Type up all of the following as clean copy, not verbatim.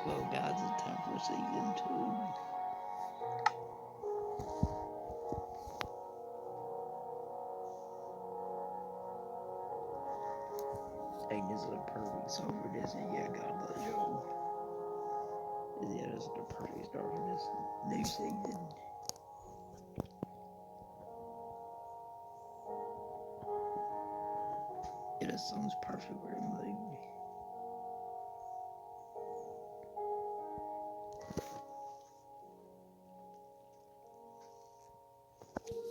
Well, guys, it's time for season 2. And this is a perfect song for this, and yeah, God bless y'all. Yeah, this is the perfect start for this new season. Yeah, this song's perfect for the mood.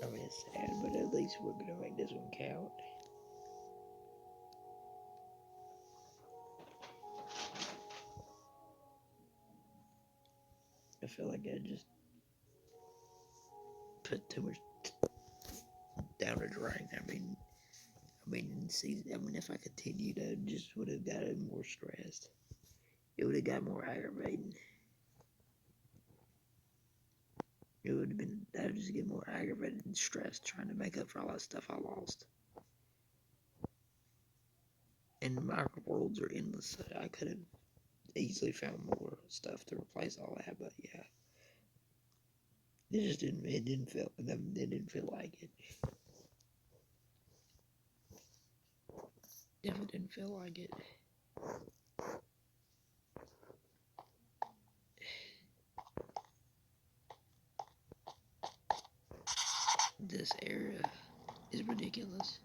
I mean, it's sad, but at least we're gonna make this one count. I feel like I just put too much down the drain. I mean, if I continued, I just would have gotten more stressed. It would have got more aggravating. It would have been, I would just get more aggravated and stressed trying to make up for all that stuff I lost. And the micro worlds are endless, so I could have easily found more stuff to replace all that, but yeah. It didn't feel like it. Definitely didn't feel like it. This area is ridiculous.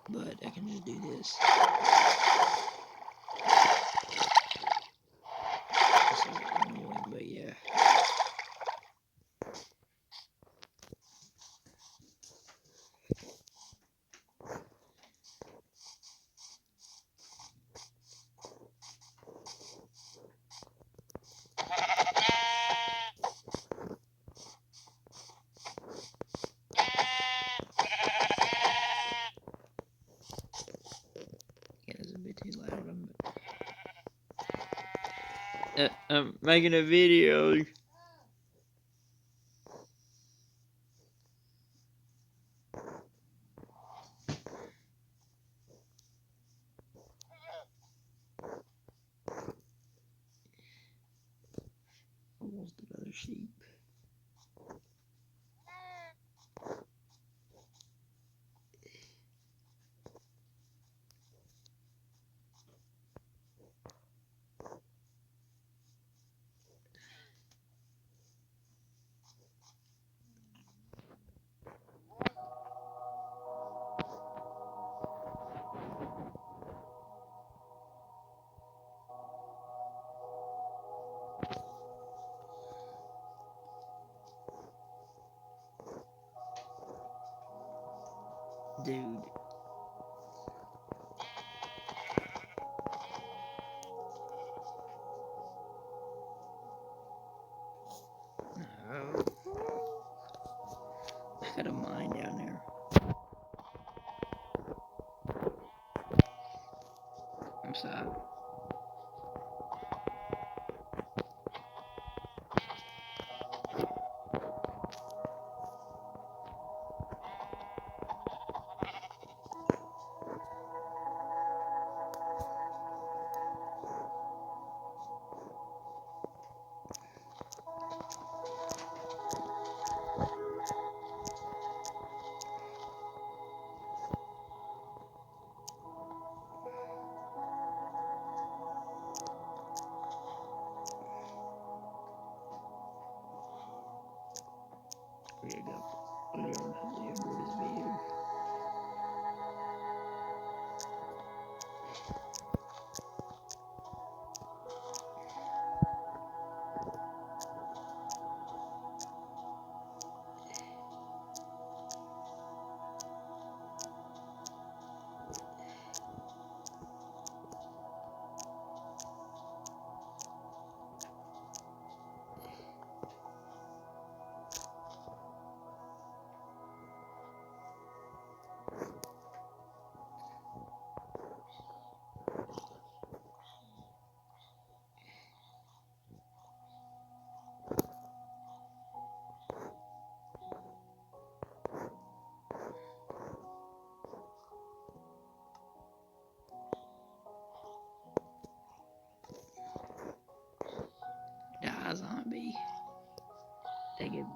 But I can just do this. It's so annoying, but yeah. Yeah, it's a bit too loud. I'm making a video. Almost another sheep. Dude. No. I got a mine down there. I'm sorry. Here you go. Hopefully you enjoy this video. take it.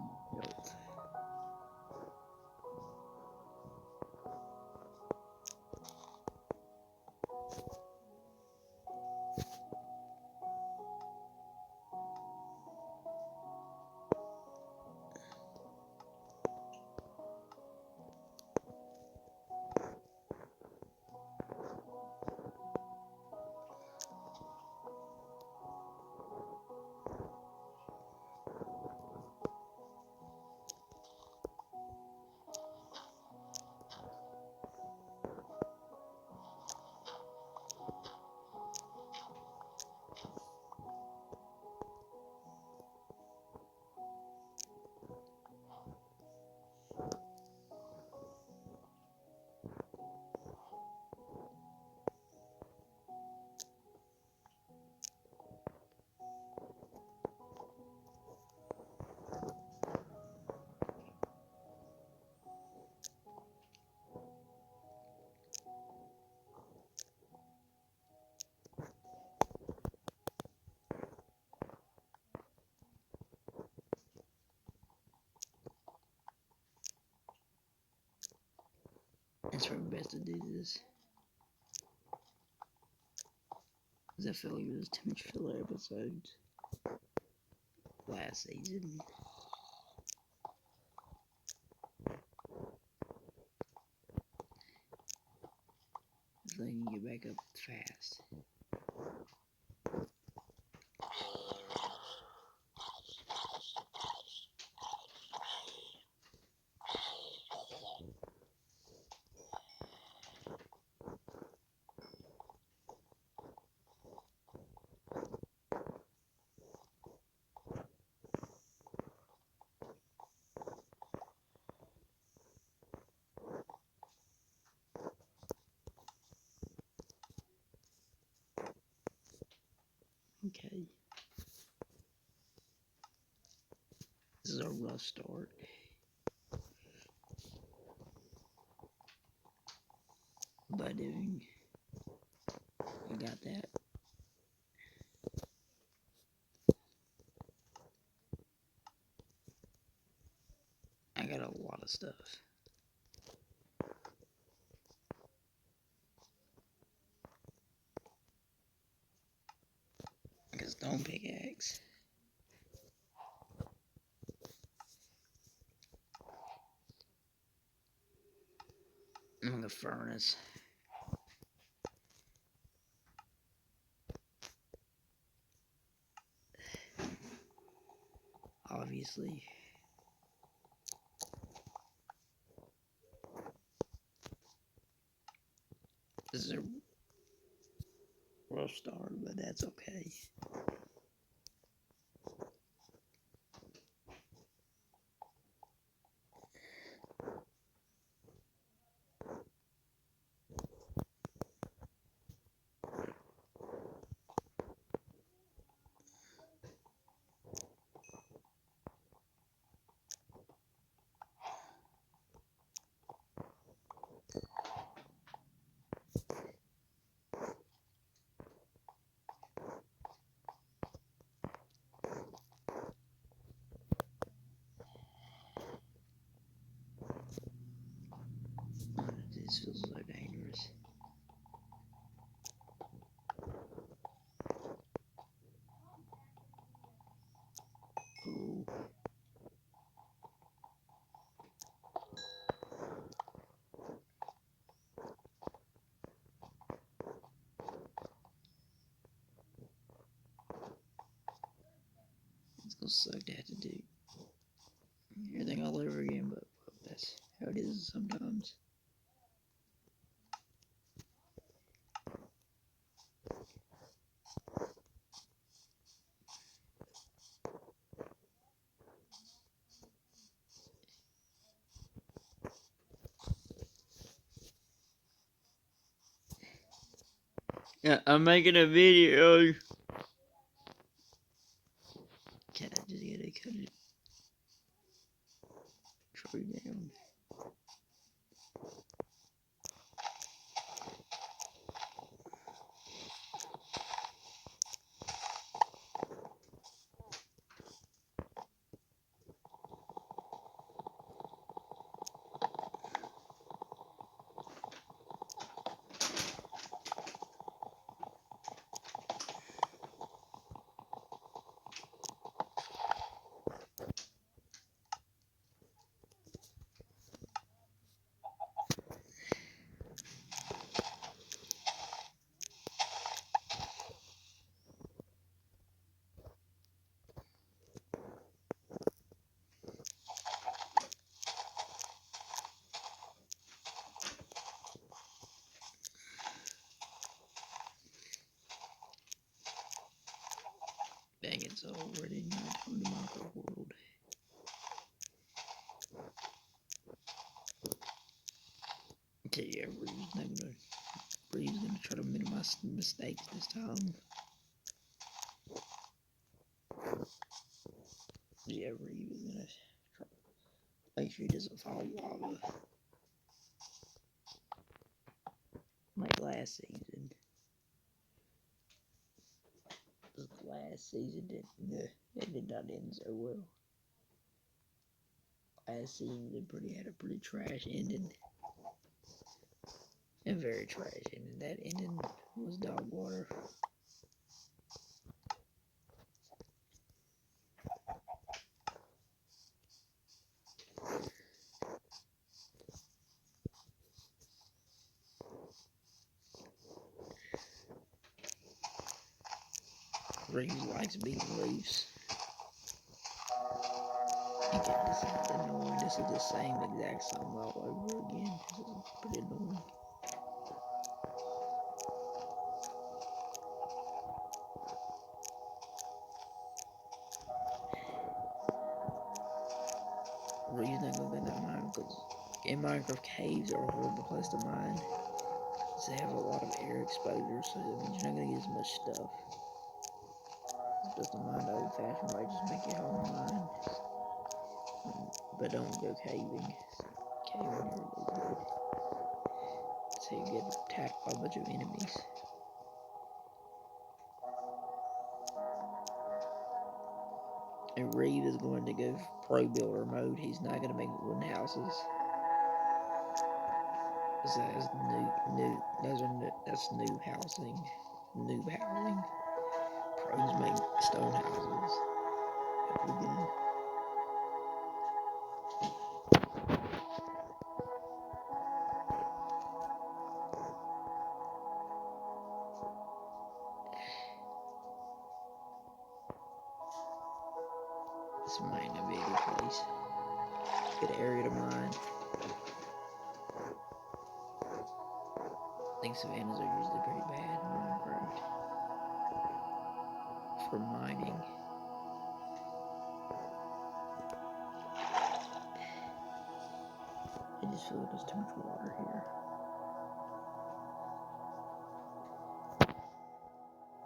It's probably best to do this. Because I feel like there's too much filler episodes last season. So I can get back up fast. Okay. This is a rough start. By doing, I got that. I got a lot of stuff. I got a stone pickaxe. I'm in the furnace. Obviously. This is a rough start, but that's okay. This feels so dangerous. Ooh. It's gonna suck to have to do everything all over again, but that's how it is sometimes. Yeah, I'm making a video. Can I just get it cut it tree down? is already not from the micro world. Okay, yeah, Bree's gonna try to minimize mistakes this time. Yeah, Reeve is gonna try to make sure he doesn't fall lava. Like last season. Last season it did not end so well. Last season had a pretty trash ending. A very trash ending. That ending was dog water. Reeves likes being Reeves. Okay, this is annoying. This is the same exact song all over again. This is pretty annoying. Reeves not gonna get that mine because in Minecraft caves are a horrible place to mine. They have a lot of air exposure, so that means you're not gonna get as much stuff. It's best to mine the old fashioned way, just make your own mine. But don't go caving. Caving never goes good. So you get attacked by a bunch of enemies. And Reeve is going to go pro builder mode. He's not going to make wooden houses. So that's new housing. New housing. Pros make stone houses. Again. This might not be a good place. Good area to mine. I think savannas are usually pretty bad in Minecraft for mining. I just feel like there's too much water here.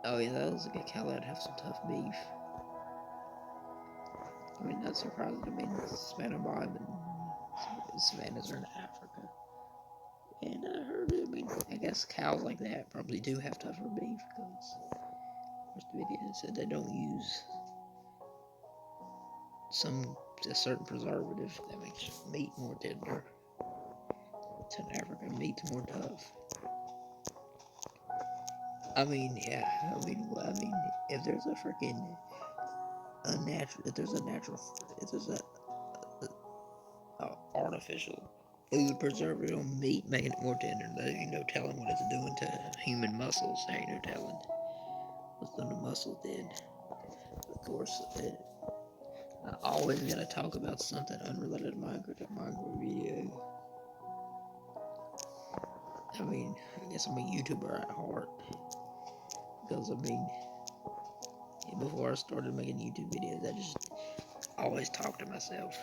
Oh yeah, that looks like a cow that'd have some tough beef. I mean, not surprising. I mean, Savannah Biome and savannas are in Africa. And I heard, I mean, I guess cows like that probably do have tougher beef because most of the videos said they don't use a certain preservative that makes meat more tender. So in Africa, meat's more tough. I mean, yeah, if there's a freaking if there's a artificial food preservative on meat making it more tender, there ain't no telling what it's doing to human muscles. There ain't no telling what's done to muscles did. Of course, I always gotta talk about something unrelated to Minecraft video. I mean, I guess I'm a YouTuber at heart. Because, I mean, before I started making YouTube videos, I just always talk to myself.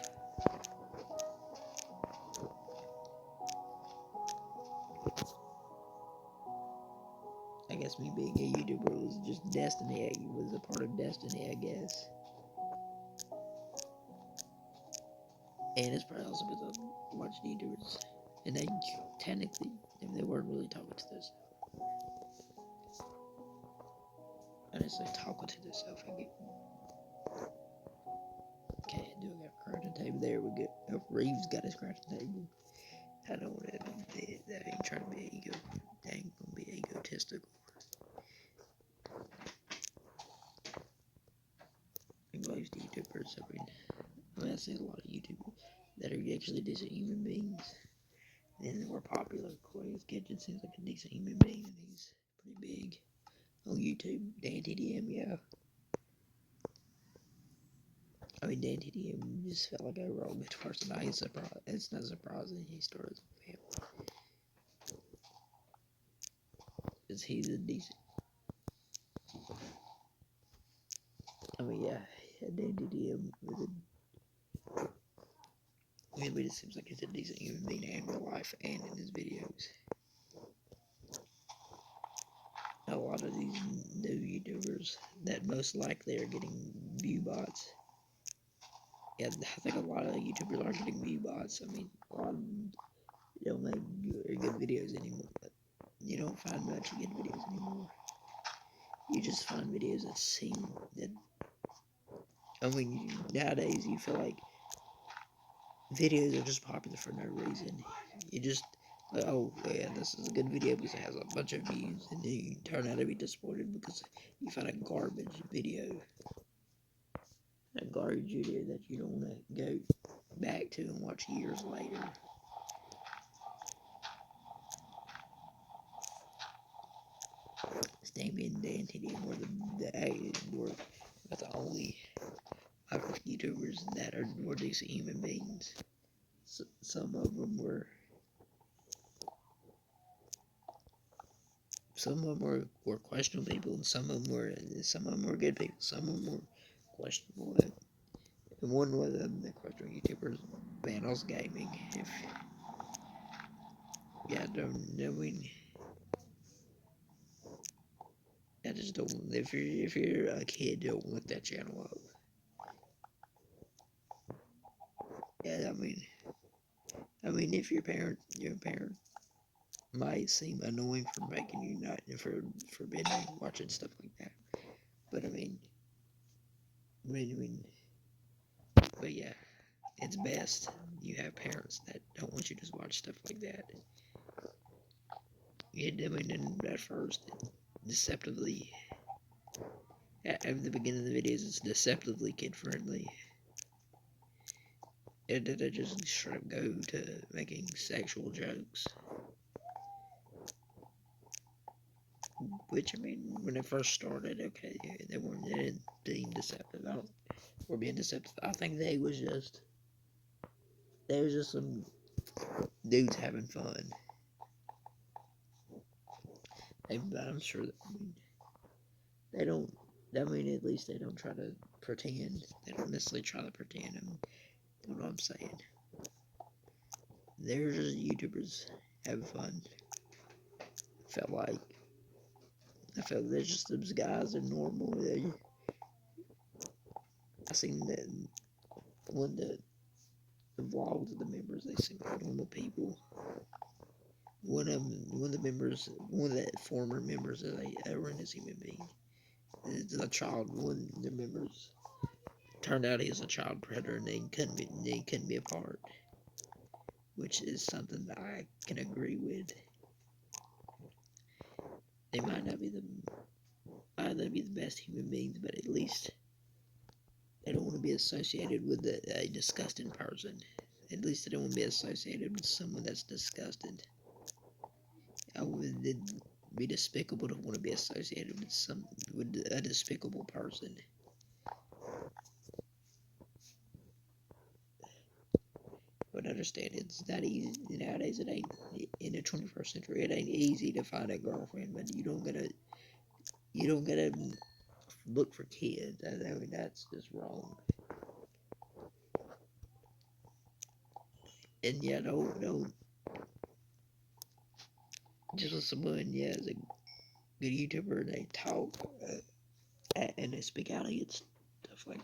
I guess me being a YouTuber was just destiny. It was a part of destiny, I guess. And it's probably also because I watched YouTubers. And they technically, if they weren't really talking to themselves. I just like talking to themselves. Okay, I do got a crafting table. There we go. Oh, Reeves got his crafting table. I don't want to. That ain't trying to be ego. That ain't gonna be egotistical. Most YouTubers, I see a lot of YouTubers that are actually decent human beings. And the more popular, Clay's Kitchen seems like a decent human being, and he's pretty big on YouTube. Dan TDM, yeah. I mean, Dan TDM just felt like a real good person. It's not surprising he started a family. Because he's a decent. I mean, yeah, Dandy DM was a. I mean, it seems like he's a decent human being in real life and in his videos. A lot of these new YouTubers that most likely are getting view bots. Yeah, I think a lot of YouTubers are getting view bots. I mean, a lot of them don't make good videos anymore. But you don't find much good videos anymore. You just find videos that seem that. I mean, nowadays you feel like videos are just popular for no reason. You just like, oh yeah, this is a good video because it has a bunch of views, and then you turn out to be disappointed because you find a garbage video, that you don't want to go back to and watch years later. Stammy and Dan TD were about the only YouTubers that were decent human beings. So, some of them were questionable people, and some of them were good people. Some of them were questionable. And one was the questionable YouTubers, Vanos Gaming. If yeah, don't I mean, I just don't. If you're a kid, don't look that channel up. Yeah, I mean, if your parent might seem annoying for making you not for forbidding you watching stuff like that. But I mean, but yeah, it's best you have parents that don't want you to watch stuff like that. Yeah, I mean, at first, deceptively, at the beginning of the videos, it's deceptively kid friendly. And then I just straight up go to making sexual jokes. Which, I mean, when it first started, okay, they weren't being deceptive. Or being deceptive. I think they was just some dudes having fun. I'm sure that, I mean, they don't, I mean, at least they don't try to pretend. They don't necessarily try to pretend. I mean, you know what I'm saying? They're just YouTubers having fun. I felt they're just those guys are normal. I seen that one of the vlogs of the members. They seem like normal people. One of the former members of a horrendous human being. It's a child. One of the members turned out he was a child predator, and they couldn't be apart, which is something that I can agree with. They might not be the best human beings, but at least they don't want to be associated with a disgusting person. At least they don't want to be associated with someone that's disgusted. It'd be despicable to want to be associated with a despicable person. But understand, it's not easy nowadays. It ain't in the 21st century. It ain't easy to find a girlfriend, but you don't gotta look for kids. I mean, that's just wrong. And yeah, don't just with someone, yeah, is a good YouTuber, and they talk and they speak out against stuff like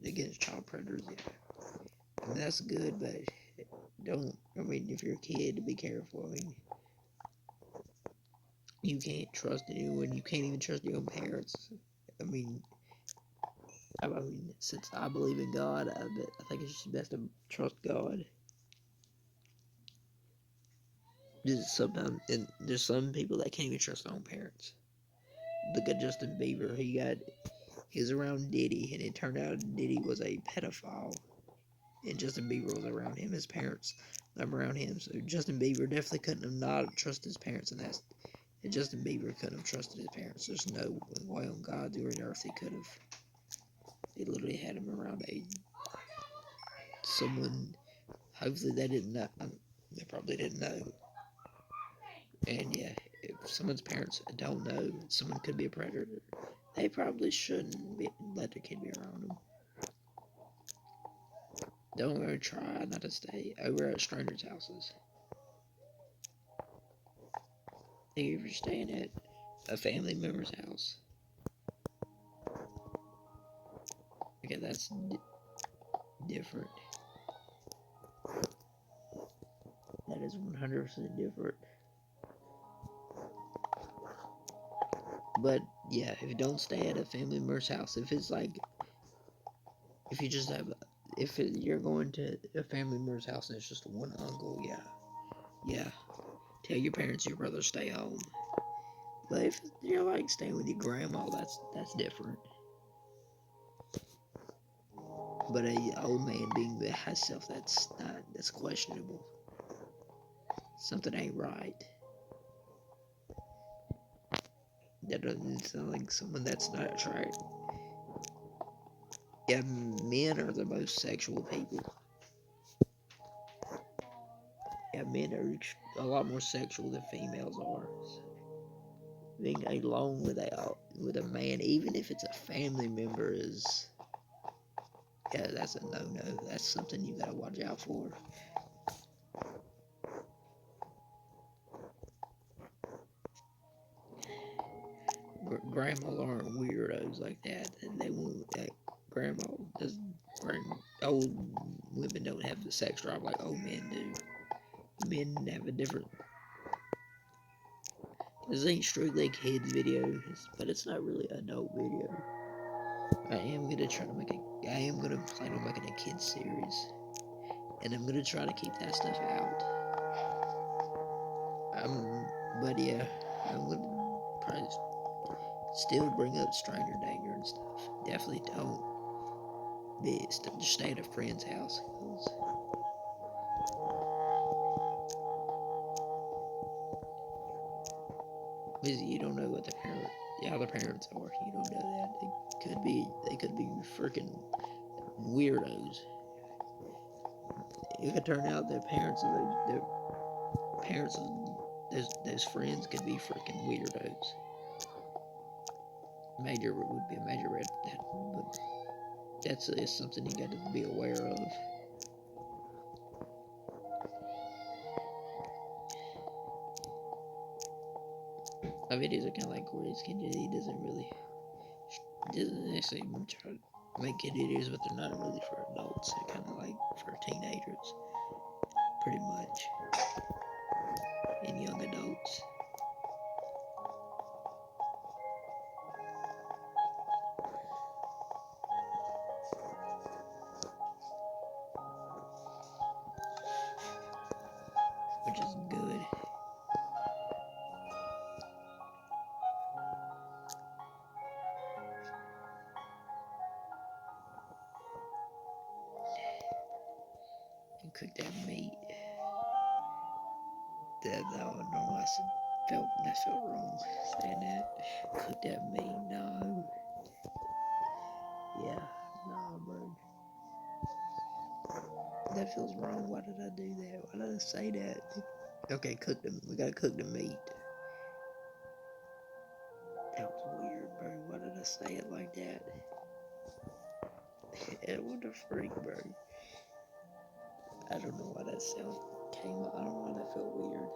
against child predators. Yeah, and that's good, but don't. I mean, if you're a kid, be careful. I mean, you can't trust anyone. You can't even trust your own parents. I mean, since I believe in God, I think it's just best to trust God. There's some people that can't even trust their own parents. Look at Justin Bieber. He was around Diddy, and it turned out Diddy was a pedophile, and Justin Bieber was around him. His parents were around him, so Justin Bieber definitely couldn't have not trusted his parents, and Justin Bieber couldn't have trusted his parents. There's no way on God's green earth he could have. They literally had him around someone. Hopefully they didn't know. They probably didn't know. And yeah, if someone's parents don't know, someone could be a predator. they probably shouldn't let their kid be around them. Don't ever try not to stay over at strangers' houses. If you're staying at a family member's house, okay, that's different. That is 100% different. But yeah, if you don't stay at a family member's house, if it's like, if you just have, you're going to a family member's house and it's just one uncle, yeah, tell your parents your brother stay home. But if you're like staying with your grandma, that's different. But a old man being by himself, that's questionable. Something ain't right. That doesn't sound like someone that's not right. Yeah, men are the most sexual people. Yeah, men are a lot more sexual than females are. So being alone with a man, even if it's a family member, is, yeah, that's a no-no. That's something you gotta watch out for. Grandmas aren't weirdos like that. And they won't. Grandma does. Old women don't have the sex drive like old men do. Men have a different. This ain't strictly a kids video, but it's not really an adult video. I am gonna plan on making a kids series, and I'm gonna try to keep that stuff out. But yeah, I'm gonna probably still bring up stranger danger and stuff. Definitely don't just stay at a friend's house. Because you don't know what the other parents are. You don't know that they could be freaking weirdos. It could turn out that parents of those friends could be freaking weirdos. Would be a major red flag, but it's something you got to be aware of. My videos are kind of like Corey's kid. He doesn't actually try to make kid videos, but they're not really for adults. They're kind of like for teenagers, pretty much, and young adults. Which is good. And cook that meat. That felt wrong saying that. Cook that meat, no. Yeah, no, bro. That feels wrong. Why did I do that? Why did I say that? Okay, we gotta cook the meat. That was weird, bro. Why did I say it like that? What the freak, bro? I don't know why that sound came up. I don't know why that felt weird.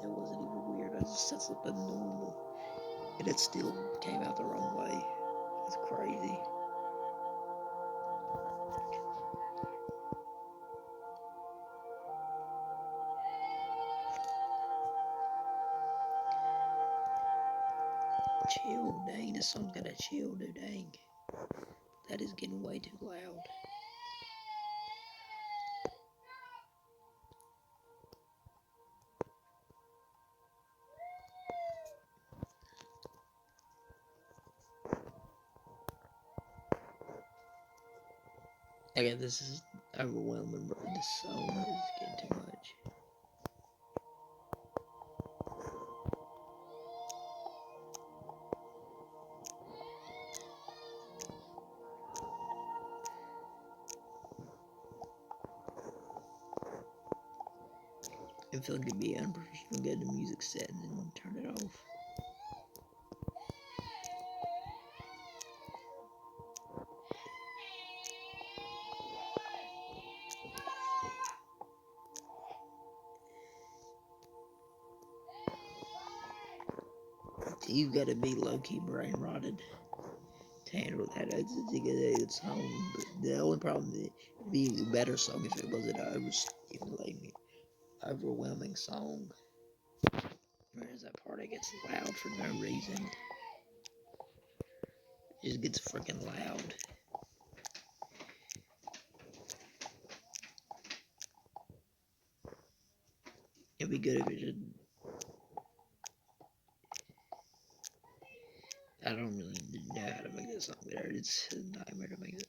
That wasn't even weird. I just said something normal. And it still came out the wrong way. That's crazy. Chill, dang. This song's gotta chill, dude. Dang. That is getting way too loud. Okay, this is overwhelming, bro. This song is getting too much. It feels like to be unprofessional, get the music set and then turn it off. You gotta be low-key brain rotted to handle that. It's a good song, but the only problem is it'd be a better song if it wasn't an overstimulating, overwhelming song. Whereas that part it gets loud for no reason. It just gets freaking loud. It'd be good if it just. I don't really know how to make this song better. It's a nightmare to make it.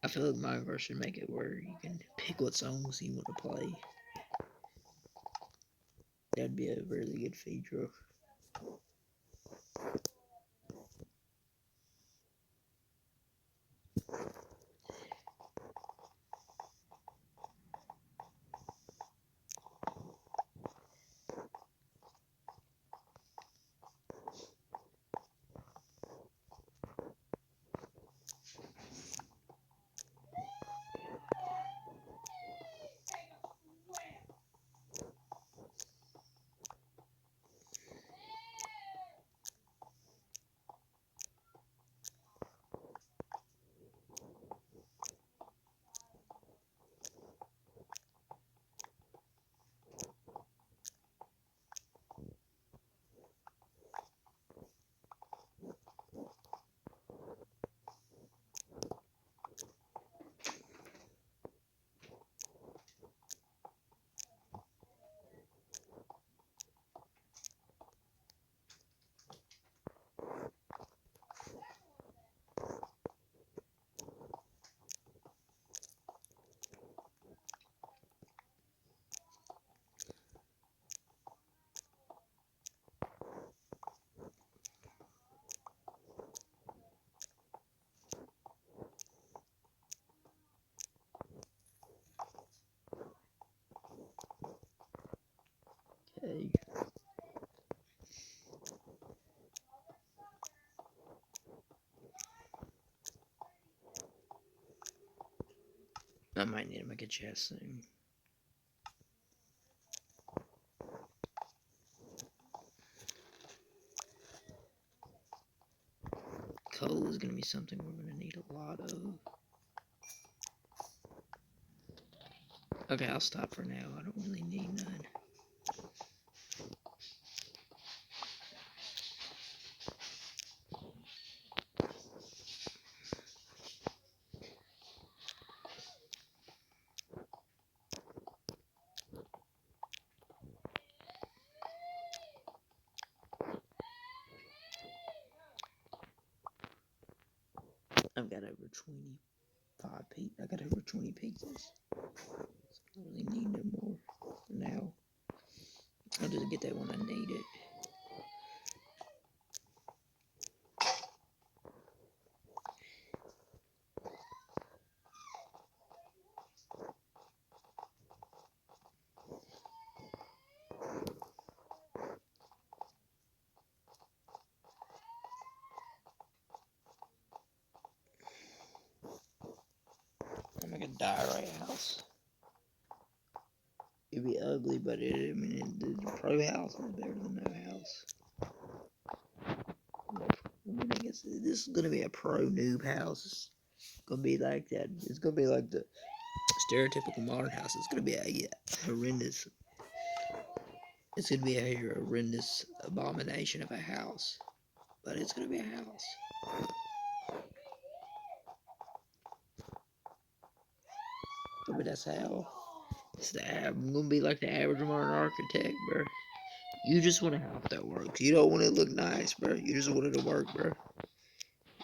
I feel like Minecraft should make it where you can pick what songs you want to play. That'd be a really good feature. Okay. I might need to make a chest soon. Coal is gonna be something we're gonna need a lot of. Okay, I'll stop for now. I don't really need none. I've got over 25 pieces. I got over 20 pieces. So I don't really need no more for now. I'll just get that when I need it. I'm make a diorite house. It'd be ugly, but the pro house is better than no house. I guess this is gonna be a pro noob house. It's gonna be like that. It's gonna be like the stereotypical modern house. It's gonna be a horrendous. It's gonna be a horrendous abomination of a house, but it's gonna be a house. But that's how. I'm gonna be like the average modern architect, bro. You just want a house that works. You don't want it to look nice, bro. You just want it to work, bro.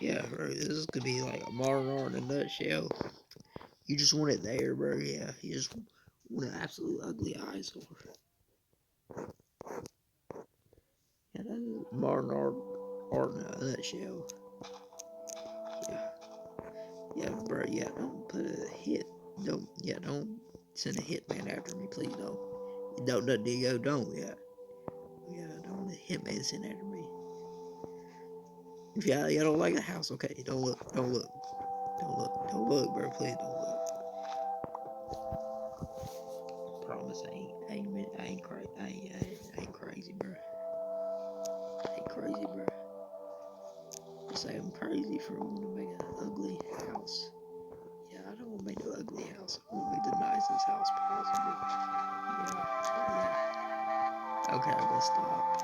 Yeah, bro. This could be like a modern art in a nutshell. You just want it there, bro. Yeah, you just want an absolute ugly eyesore. Yeah, that is modern art in a nutshell. Yeah, yeah, bro. Yeah, don't put a hit. Don't send a hitman after me, please. Don't, Diego. Don't. Yeah, don't let a hitman send after me. If y'all don't like the house, okay, don't look, bro. Please don't look. Promise I ain't crazy, bro. say I'm crazy for wanting to make an ugly house. Yeah, I don't want to make no ugly house. I want to make the nicest house possible. Yeah. Okay, I'm gonna stop.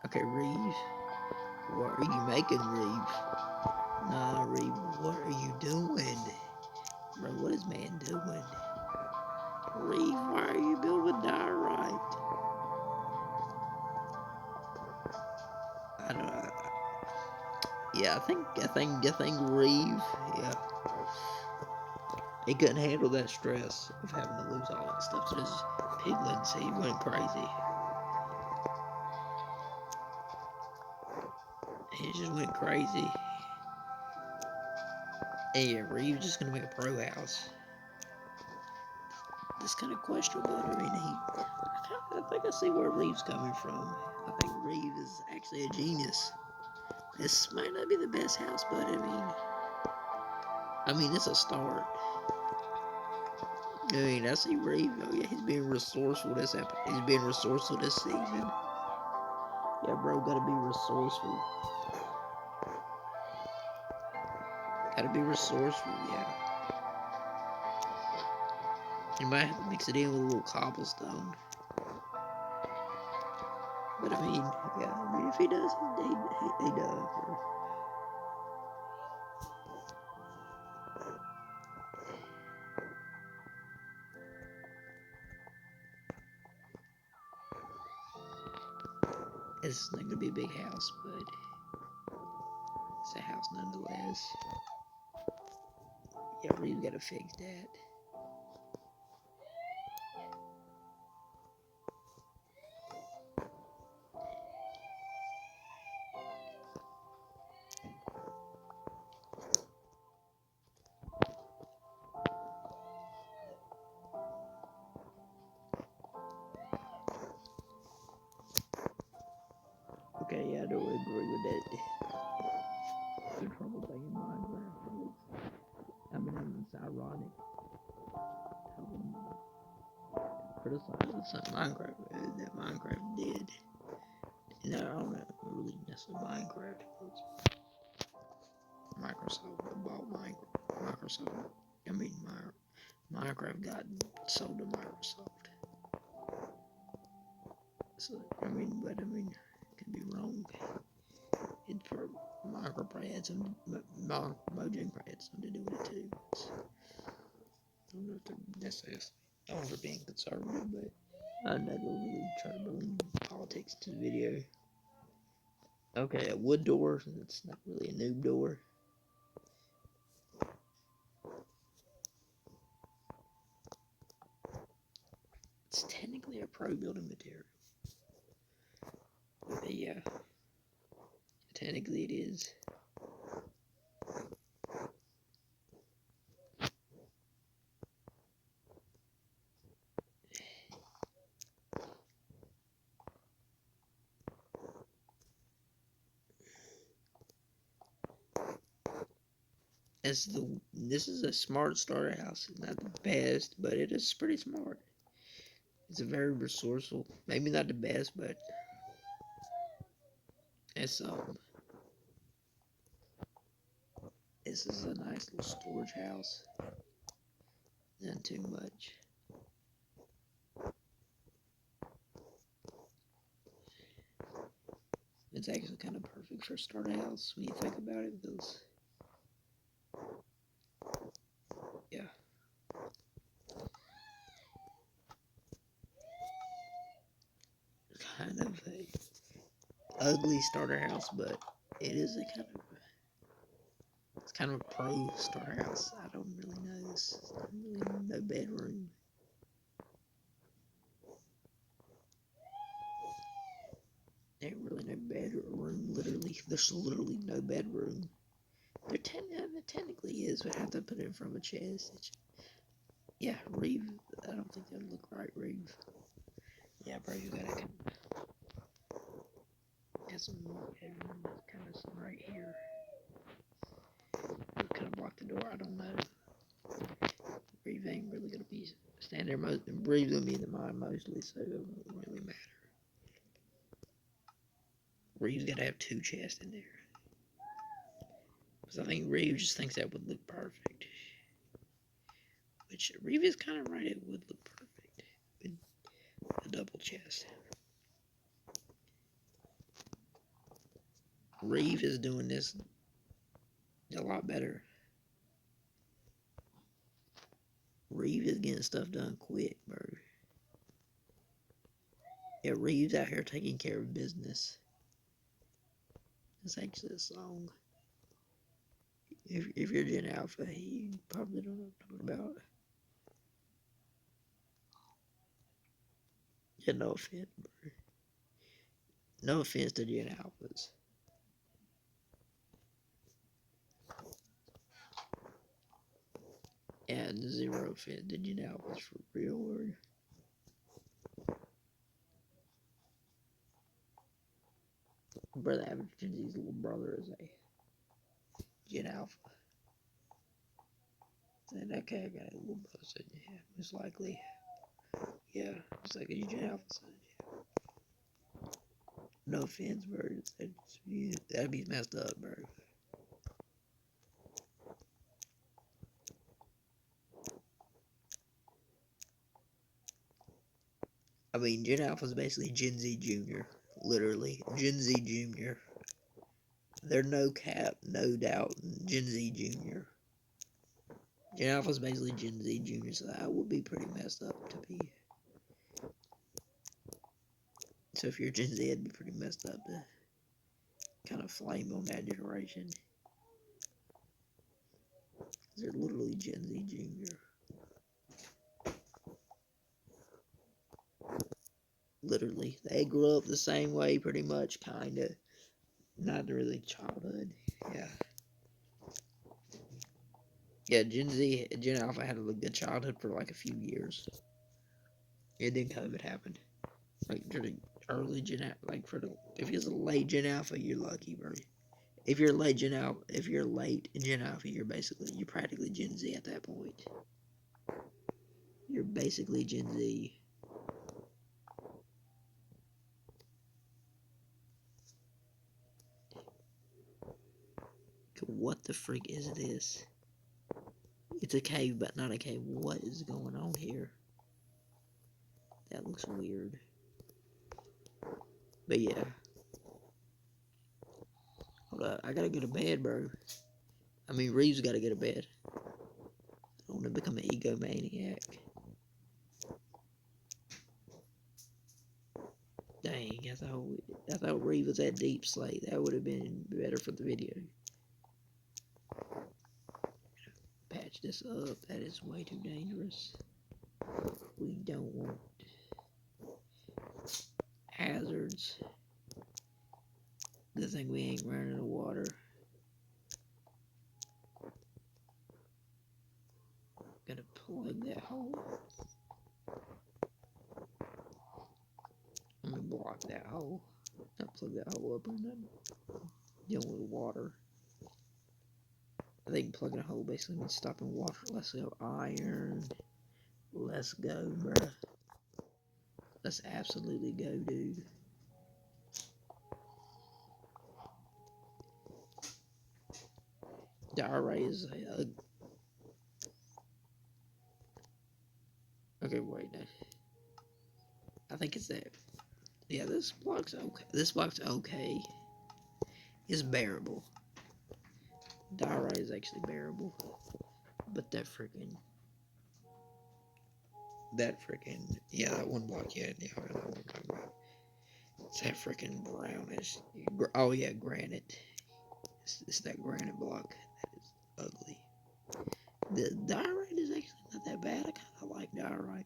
Okay, Reeve. What are you making, Reeve? Nah, Reeve, what are you doing? Bro, what is man doing? Reeve, why are you building with diorite? I don't know. Yeah, I think Reeve, yeah. He couldn't handle that stress of having to lose all that stuff to his piglins. He went crazy. He just went crazy. And yeah, Reeve's just gonna make a pro house. It's kind of questionable. I mean, I think I see where Reeve's coming from. I think Reeve is actually a genius. This might not be the best house, but I mean, it's a start. I mean, I see Reeve. Oh yeah, he's being resourceful this He's being resourceful this season. Yeah, bro, gotta be resourceful. Gotta be resourceful, yeah. You might have to mix it in with a little cobblestone. But I mean, yeah, I mean, if he does, he does. Bro. It's not gonna be a big house, but it's a house nonetheless. Yeah, Reeve's gotta fix that. Okay, yeah, I don't agree with that. The trouble thing in Minecraft. I mean, it's ironic. Criticizing something Minecraft did. And I don't know, really necessarily Minecraft. Microsoft bought Microsoft. I mean, Minecraft got sold to Microsoft. So I mean, could be wrong. It for Microsoft probably had some Mojang probably had something to do with it too. I don't know if they're necessarily known for being conservative, but I never really try to bring politics to the video. Okay, a wood door. It's not really a noob door. It's technically a pro building material. But yeah, technically it is. This is a smart starter house. It's not the best, but it is pretty smart. It's a very resourceful. Maybe not the best, but it's this is a nice little storage house. Not too much. It's actually kind of perfect for a starter house when you think about it, because yeah. Kind of a ugly starter house, but it is it's kind of a pro starter house. I don't really know. It's not really no bedroom. Ain't really no bedroom. There's literally no bedroom. There technically is, but I have to put it in front of a chest. Yeah, Reeve. I don't think that would look right, Reeve. Yeah, bro, you gotta get some more bedroom. Kind of some right here. Could have blocked the door. I don't know. they're Reeves gonna be in the mine mostly, so it won't really matter. Reeves gotta have 2 chests in there. Because I think Reeves just thinks that would look perfect. Which, Reeves is kind of right, it would look perfect. With a double chest. Reeves is doing this a lot better. Reeves is getting stuff done quick, bro. Yeah, Reeves out here taking care of business. It's actually a song. If you're Gen Alpha, you probably don't know what I'm talking about. Yeah, no offense, bro. No offense to Gen Alphas. And 0 offense to Gen Alphas for real, word. Brother Average Gen Z's little brother is a Gen Alpha. And okay, I got a little brother, so yeah, most likely. Yeah, it's like a Gen Alpha, so yeah. No offense, bro. That'd be messed up, bro. I mean, Gen Alpha is basically Gen Z Junior. Literally. Gen Z Junior. They're no cap, no doubt, Gen Z Junior. Gen Alpha is basically Gen Z Junior, so that would be pretty messed up to be. So if you're Gen Z, it'd be pretty messed up to kind of flame on that generation. They're literally Gen Z Junior. Literally. They grew up the same way, pretty much, kinda. Not really childhood. Yeah. Yeah, Gen Alpha had a good childhood for like a few years. And then COVID happened. Like during early Gen Alpha, like if you're a late Gen Alpha, you're lucky, bro. If you're late Gen Alpha, you're practically Gen Z at that point. You're basically Gen Z. What the freak is this? It's a cave, but not a cave. What is going on here? That looks weird. But yeah. Hold up, I gotta go to bed, bro. I mean, Reeves gotta go to bed. I don't want to become an egomaniac. Dang, I thought Reeves was at Deep Slate. That would have been better for the video. Patch this up. That is way too dangerous. We don't want hazards. Good thing we ain't running into water. Gotta plug that hole. I'm gonna block that hole. Not plug that hole up or nothing. Dealing with water. I think plugging a hole basically means stopping water. Let's go iron. Let's go, bruh. Let's absolutely go, dude. Diarrhea is okay, wait, no. I think it's that. Yeah, this block's okay. This block's okay. It's bearable. Diarrhea is actually bearable. But that freaking, yeah, that one block, yeah, that one I'm talking about. It's that freaking brownish, oh yeah, granite. It's that granite block that is ugly. The diorite is actually not that bad. I kind of like diorite.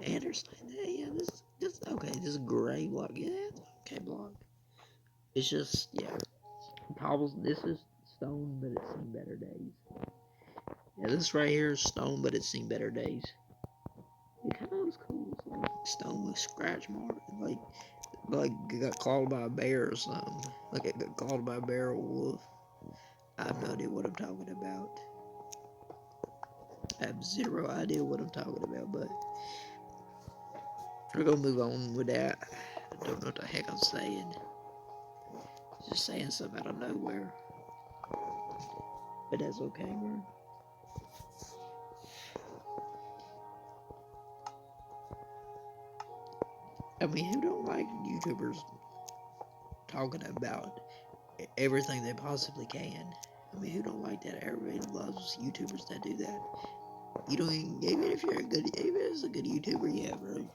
Anderson, yeah, this okay. This gray block, yeah, it's okay block. It's just, yeah, cobbles. This is stone, but it's seen better days. Yeah, this right here is stone, but it's seen better days. It kind of looks cool. It's like stone with scratch mark, like it got clawed by a bear or something. Like it got clawed by a bear or wolf. I have no idea what I'm talking about. have zero idea what I'm talking about, but we're gonna move on with that. I don't know what the heck I'm saying. Just saying something out of nowhere. But that's okay, man. I mean, who don't like YouTubers talking about everything they possibly can? I mean, who don't like that? Everybody loves YouTubers that do that. You don't even if you're a good, even if it's a good YouTuber, yeah, bro.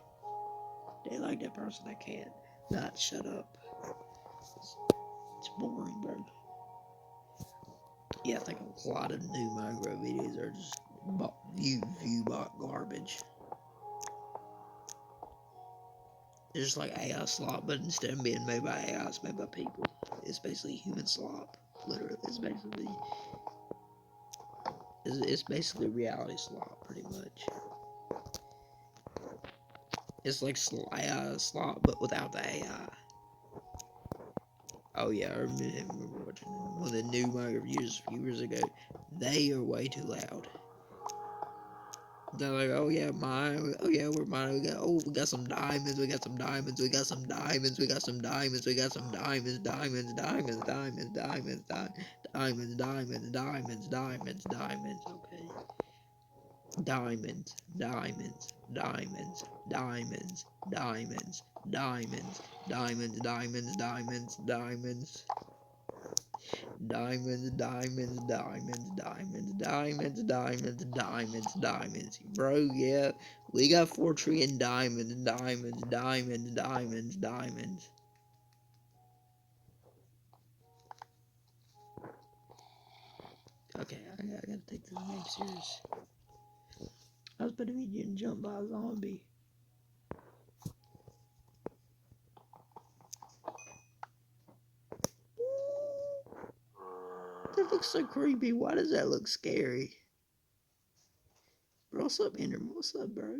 They like that person that can't not shut up. It's boring, bro. Yeah, I think a lot of new Minecraft videos are just view bot garbage. It's just like AI slop, but instead of being made by AI, it's made by people. It's basically human slop. Literally, it's basically reality slop, pretty much. It's like AI slop, but without the AI. Oh yeah, I remember watching one of the new Minecraft videos a few years ago. They are way too loud. They're like, oh yeah, mine. Oh yeah, we're mine. We got some diamonds. We got some diamonds. We got some diamonds. We got some diamonds. We got some diamonds. Diamonds. Diamonds. Diamonds. Diamonds. Diamonds. Diamonds. Diamonds. Diamonds. Diamonds. Okay. Diamonds. Diamonds. Diamonds. Diamonds. Diamonds. Diamonds. Diamonds. Diamonds. Diamonds. Diamonds. Diamonds, diamonds, diamonds, diamonds, diamonds, diamonds, diamonds, diamonds. Bro, yeah. We got 4 trillion diamonds, diamonds, diamonds, diamonds, diamonds. Okay, I gotta take this game serious. I was about to be getting jumped by a zombie. That looks so creepy. Why does that look scary? Bro, what's up, Enderman? What's up, bro?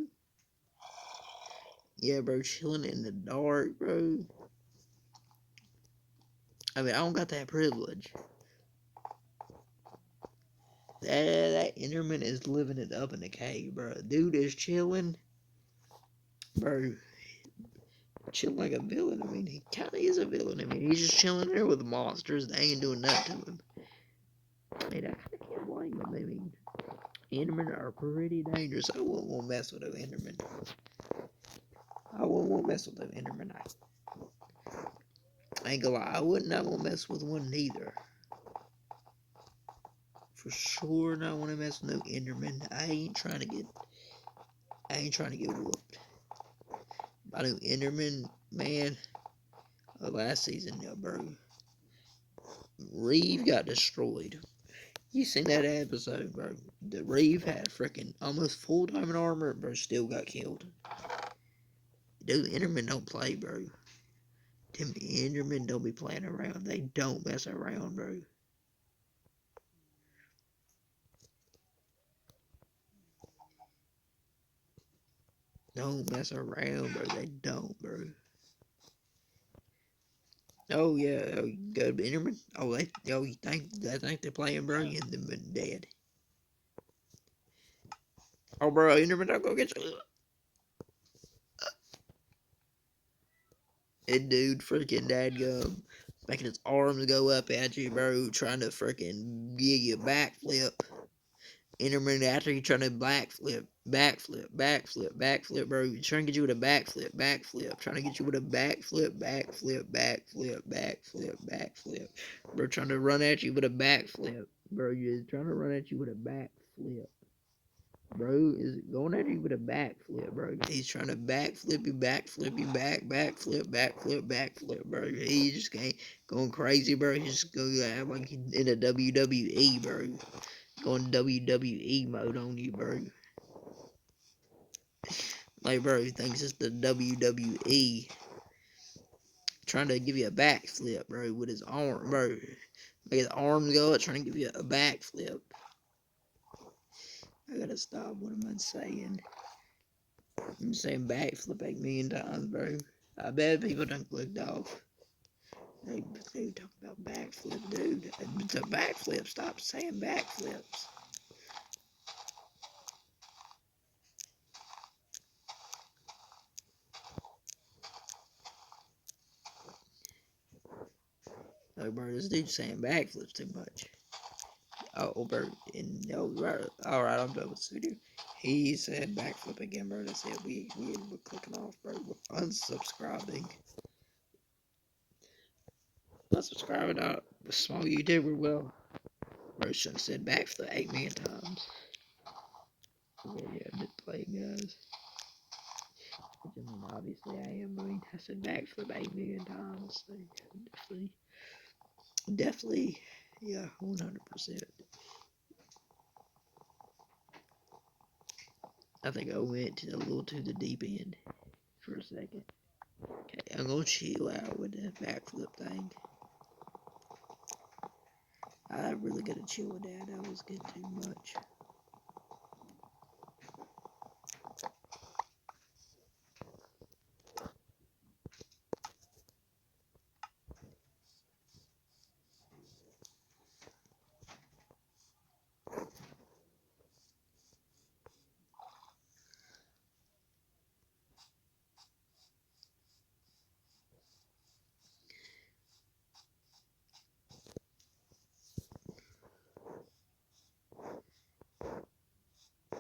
Yeah, bro, chilling in the dark, bro. I mean, I don't got that privilege. That Enderman is living it up in the cave, bro. Dude is chilling, bro. Chilling like a villain. I mean, he kind of is a villain. I mean, he's just chilling there with the monsters. They ain't doing nothing to him. I mean, I kind of can't blame him. I mean, Endermen are pretty dangerous. I wouldn't want to mess with an Enderman. I wouldn't want to mess with an Enderman. I ain't gonna lie. I would not want to mess with one neither. For sure, not want to mess with no Enderman. I ain't trying to get whooped. I know Enderman, man. Last season, yeah, bro. Reeve got destroyed. You seen that episode, bro? The Reeve had freaking almost full diamond armor, bro. Still got killed. Dude, Endermen don't play, bro. Them Endermen don't be playing around. They don't mess around, bro. Don't mess around, bro. They don't, bro. Oh yeah, oh, you go to Enderman. Oh, you think they're playing, bro? And they've been dead. Oh, bro, Enderman, don't go get you. That dude, freaking dadgum, making his arms go up at you, bro, trying to freaking give you a backflip. Enderman after you trying to backflip, bro. Trying to get you with a backflip, trying to get you with a backflip, bro. Trying to run at you with a backflip, bro. You're trying to run at you with a backflip, bro. Is going at you with a backflip, bro. He's trying to backflip you, backflip, bro. He just going crazy, bro. He's just going like in a WWE, bro. Going WWE mode on you, bro. Like, bro, he thinks it's the WWE. Trying to give you a backflip, bro, with his arm, bro. Make his arms go up, trying to give you a backflip. I gotta stop. What am I saying? I'm saying backflip 8 million times, bro. I bet people done clicked off. They talking about backflip, dude. It's a backflip. Stop saying backflips. Oh, bro, this dude's saying backflips too much. Oh, bro, and no, right, all right, I'm done with Sudo. He said backflip again, bro. That's it. We're clicking off, bro. We're unsubscribing. Unsubscribing out the small YouTuber. Well, bro should have said backflip 8 million times. Yeah, I'm just playing, guys. Which, I mean, obviously I am. I mean, I said backflip 8 million times. So definitely, yeah, 100%. I think I went a little to the deep end for a second. Okay, I'm gonna chill out with that backflip thing. I really gotta chill with that. That was getting too much.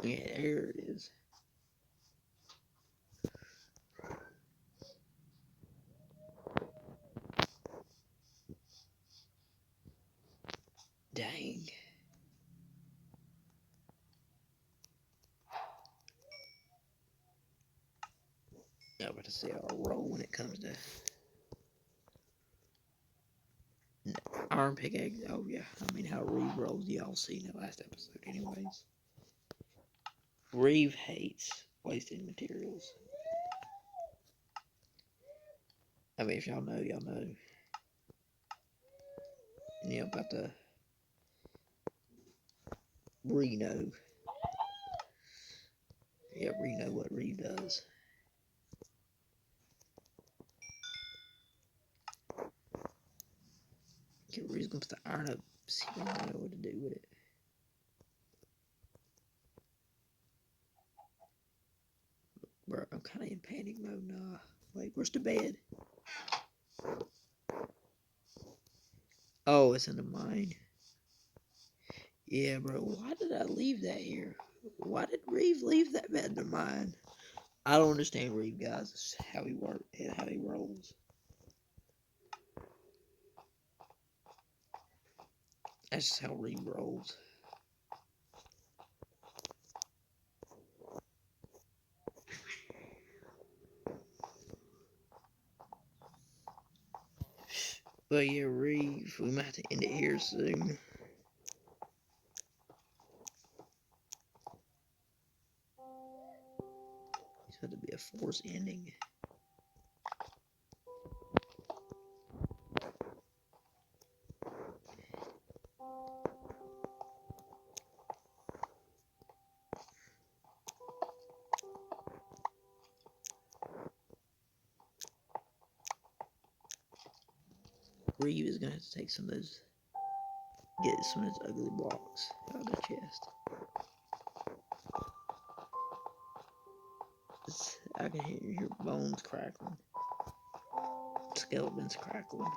Yeah, there it is. Dang. I'm about to say I'll roll when it comes to arm pickaxe. Oh yeah, I mean how Reeve rolls. Y'all seen the last episode, anyways. Reeve hates wasting materials. I mean, if y'all know, y'all know. And yeah, about to Reno. Yeah, Reno what Reeve does. Okay, Reeve's gonna put the iron up. See if I know what to do with it. Bro, I'm kind of in panic mode now. Wait, where's the bed? Oh, it's in the mine. Yeah, bro. Why did I leave that here? Why did Reeve leave that bed in the mine? I don't understand Reeve, guys. It's how he works and how he rolls. That's just how Reeve rolls. But yeah, Reeve, we might have to end it here soon. It's going to be a forced ending. Reeve is going to have to take some of those, get some of those ugly blocks out of the chest. I can hear bones crackling, skeletons crackling.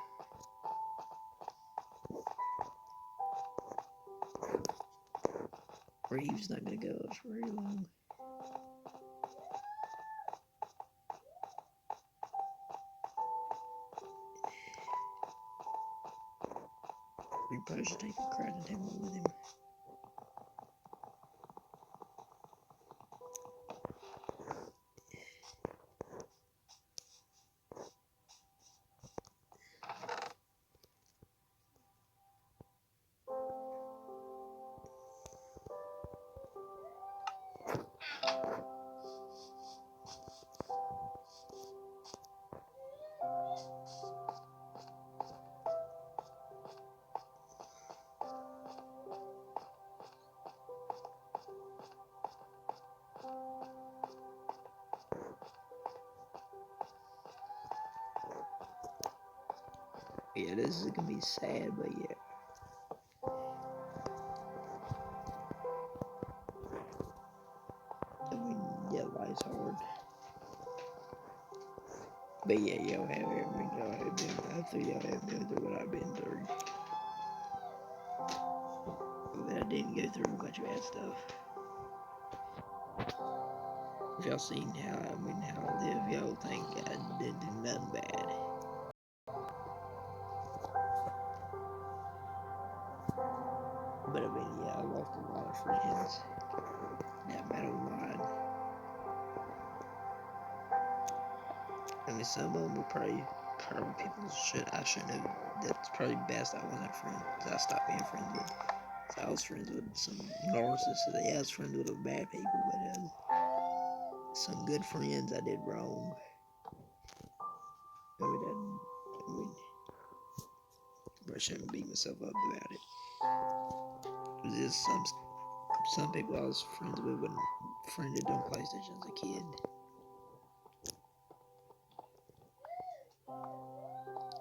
Reeve's not going to go up for very long. We probably should take a crafting table with him. Yeah, this is gonna be sad, but yeah. I mean, yeah, life's hard. But yeah, y'all have been, hopefully y'all have been through what I've been through. But I didn't go through much bad stuff. If y'all seen how I live, y'all think I didn't do nothing bad. But I mean, yeah, I lost a lot of friends. That battle line. I mean, some of them were probably people I shouldn't have. That's probably best I wasn't friends. I stopped being friends with. So I was friends with some narcissists. So yeah, I was friends with some bad people, but some good friends I did wrong. I mean, I shouldn't beat myself up about it. There's some people I was friends with when friended on PlayStation as a kid.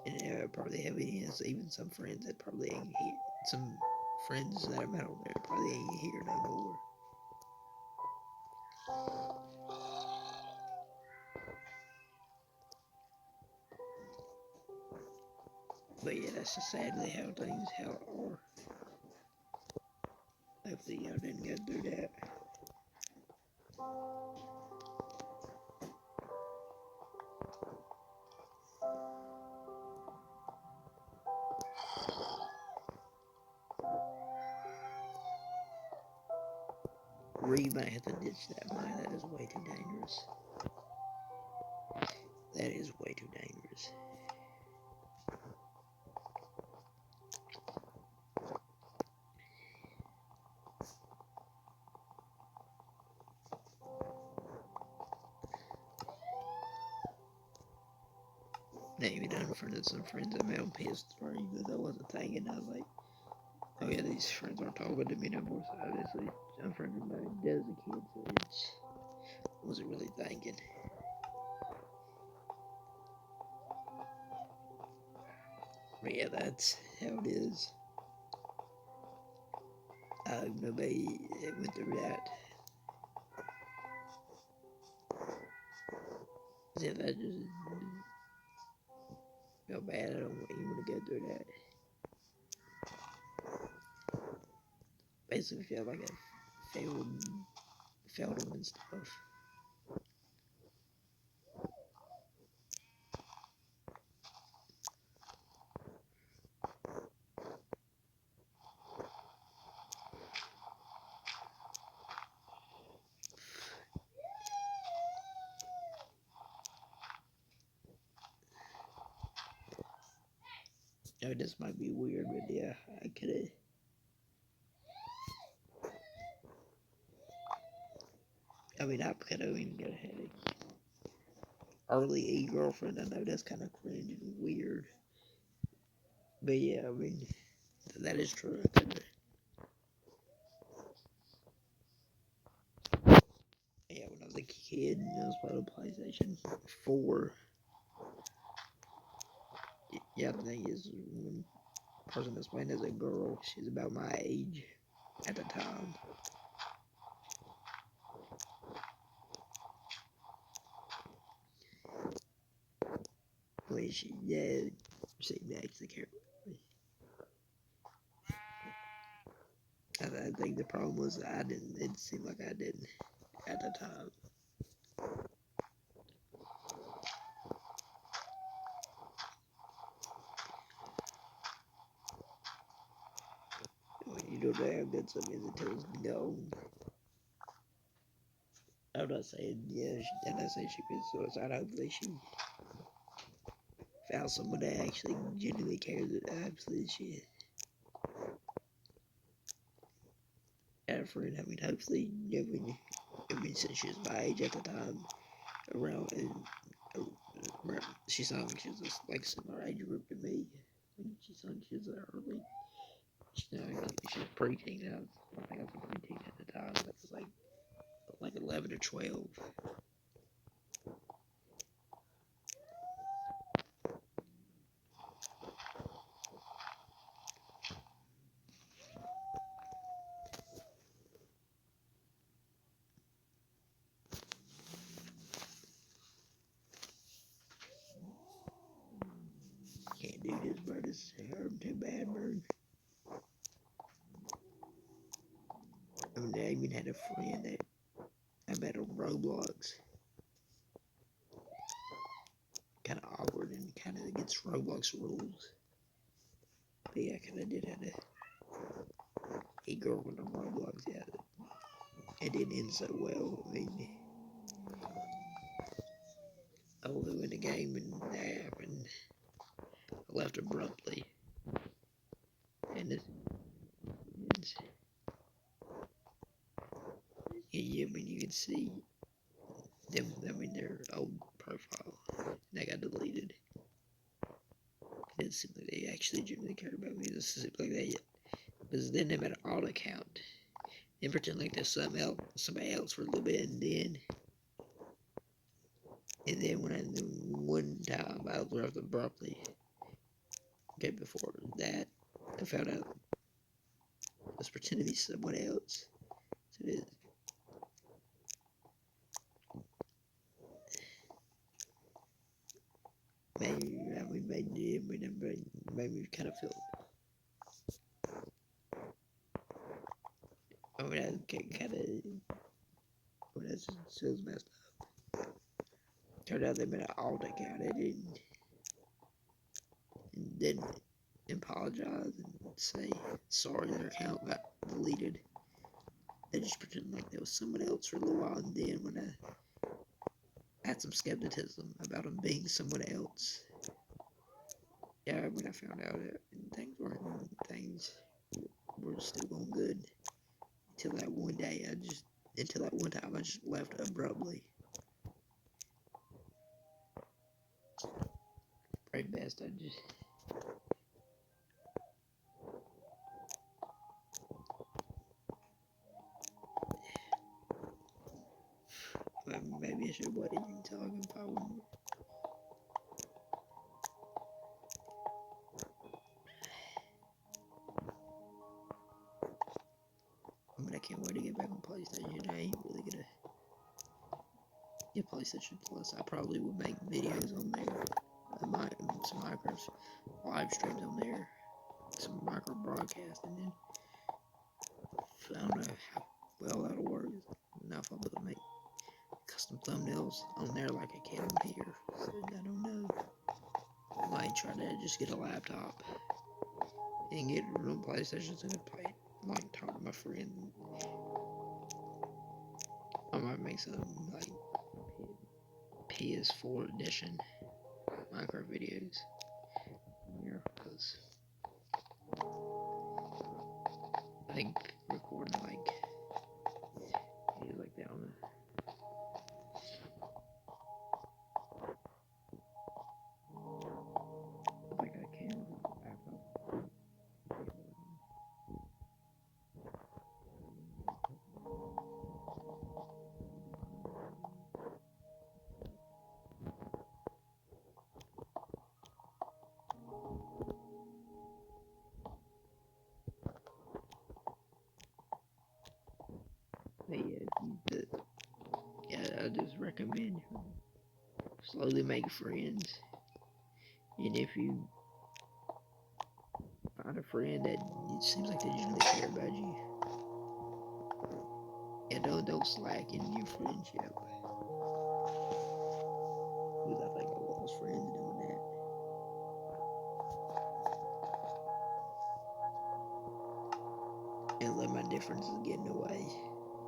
And I probably have even some friends that probably ain't here. Some friends that I met on there probably ain't here no more. But yeah, that's just sadly how things are. Hopefully y'all didn't go through that. Reed might have to ditch that mine. That is way too dangerous. That is way too dangerous. Now you done friended some friends I met on PS3, but I wasn't thinking. I was like, oh yeah, these friends aren't talking to me no more. So obviously, I'm friends with my dad as a kid, so I wasn't really thinking. But yeah, that's how it is. Nobody went through that. Yeah, that just felt bad. I don't even want to go through that. Basically, felt like I failed them and stuff. Oh, this might be weird, but yeah, I could have. I mean, I could have even got a headache. Early girlfriend, I know that's kind of cringe and weird. But yeah, I mean, that is true. Yeah, when I was a kid, I was playing PlayStation 4. Yeah, the thing is, when the person that's playing is a girl, she's about my age at the time. When she actually cared. I think the problem was I didn't. It seemed like I didn't at the time. When you don't know how good something is until it's gone. I'm not saying I'm not saying she was suicide. Hopefully she found someone that actually genuinely cares. Hopefully she had a friend. I mean, hopefully, since she was my age at the time, around she sounded like she was just like similar age group to me. She sounded like she was early. She was preteen. I think I was a preteen at the time. That was like 11 or 12. this hurt him too bad, bro. I mean, I even had a friend that I met on Roblox. Kind of awkward and kind of against Roblox rules. But yeah, I kind of did have a girlfriend on Roblox. Yeah, it didn't end so well. I mean, I was in the game and that happened. I left abruptly. And it's yeah, I mean, you can see them, I mean, their old profile. That got deleted. It didn't seem like they actually genuinely cared about me. It doesn't seem like that yet. Because then they made an alt account and pretend like there's somebody else for a little bit, and then when one time I left abruptly, okay, before that, I found out I was pretending to be someone else. So it is. Made me kind of feel. I mean, I kind of. Well, that's so messed up. Turned out they made an alt account. They didn't apologize and say sorry their account got deleted. They just pretended like there was someone else for a little while, and then when I had some skepticism about them being someone else, yeah, when I found out that things were still going good until that one day, until that one time I just left abruptly. Right best, I just. Maybe I should what you talking about. I mean, I can't wait to get back on PlayStation. I ain't really gonna get PlayStation Plus. I probably would make videos on there. Some Minecraft live streams on there. Some micro broadcast, and then I don't know how well that'll work. Now if I'm gonna make custom thumbnails on there like I can on here. So I don't know. I might try to just get a laptop and get it on PlayStation and play it. Like talk to my friend. I might make some like PS4 edition Minecraft videos here because I think recording like videos like that on the like I can on the laptop. But yeah, I just recommend slowly make friends, and if you find a friend that it seems like they usually care about you, yeah, don't slack in your friendship. Because I think I lost friends doing that. And let my differences get in the way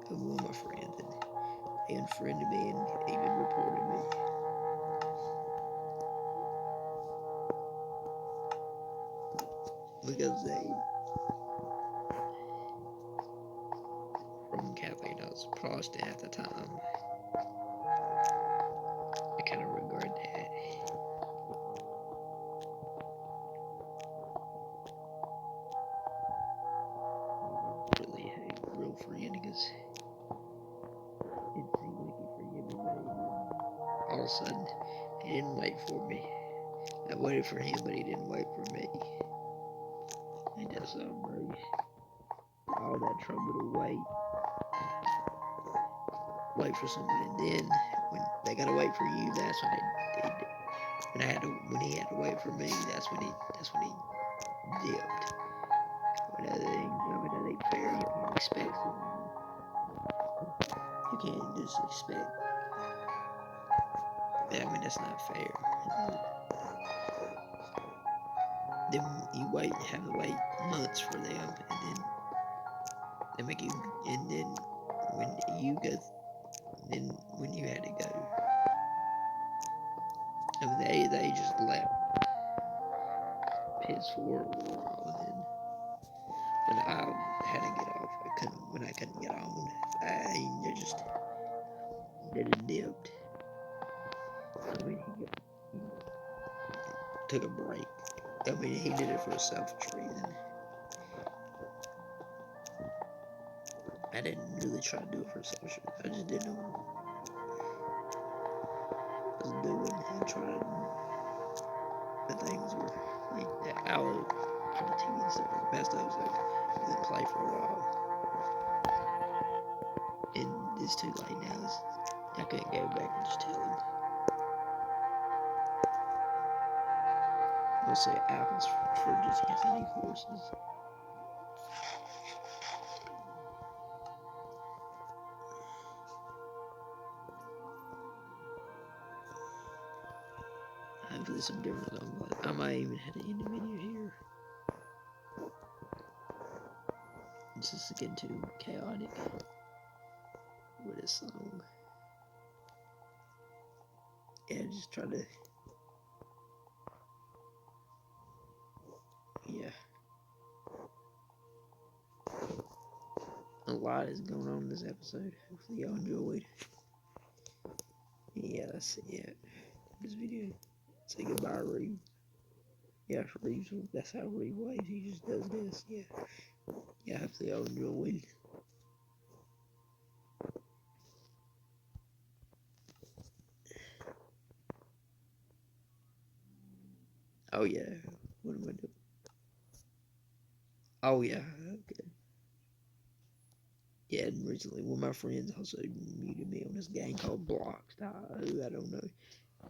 of one of my friends, and they unfriended me and even reported me. Because they, from Catholic, I was Protestant at the time. I kind of regret that. Really a real friend because it seemed like he forgave me, but all of a sudden he didn't wait for me. I waited for him, but he didn't wait for me. Ain't that something, bro? All that trouble to wait for someone, and then when they gotta wait for you, that's when when he had to wait for me. That's when he dipped. That ain't fair. You can't expect something. You can't just expect. I mean, that's not fair. Then you have to wait months for them, and then they make you, and then when you go, then when you had to go, I mean, they just left piss for a while, and then when I had to get off, when I couldn't get on, they just dipped. I mean, he took a break. I mean, he did it for a selfish reason. I didn't really try to do it for a selfish reason. I just didn't know what I was doing. I tried, the things were like the outlet for the TV and stuff were messed up, so I didn't play for a while. And it's too late now. I couldn't go back and just tell him. We'll say apples for just any horses. Hopefully some different songs. I might even have to end the video here. It's just getting too chaotic with this song. Yeah, just try to. Yeah. A lot is going on in this episode. Hopefully y'all enjoyed. Yeah, that's it. This video. Say goodbye, Reed. Yeah, Reed. That's how Reed waves. He just does this. Yeah. Yeah, hopefully y'all enjoyed. Oh yeah. What am I doing? Oh yeah. Okay. Yeah, and recently one of my friends also muted me on this game called Blocks. I don't know.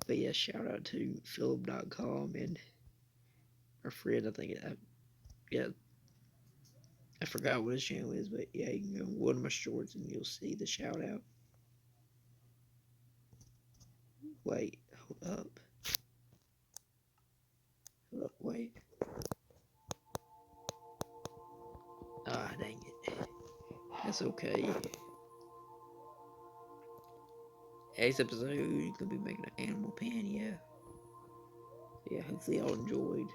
But yeah, shout out to Philip.com and our friend, yeah, I forgot what his channel is, but yeah, you can go on one of my shorts and you'll see the shout out. Wait, hold up. Hold up, wait. Ah, dang it. That's okay. Next episode, you're gonna be making an animal pen, yeah. Yeah, hopefully y'all enjoyed.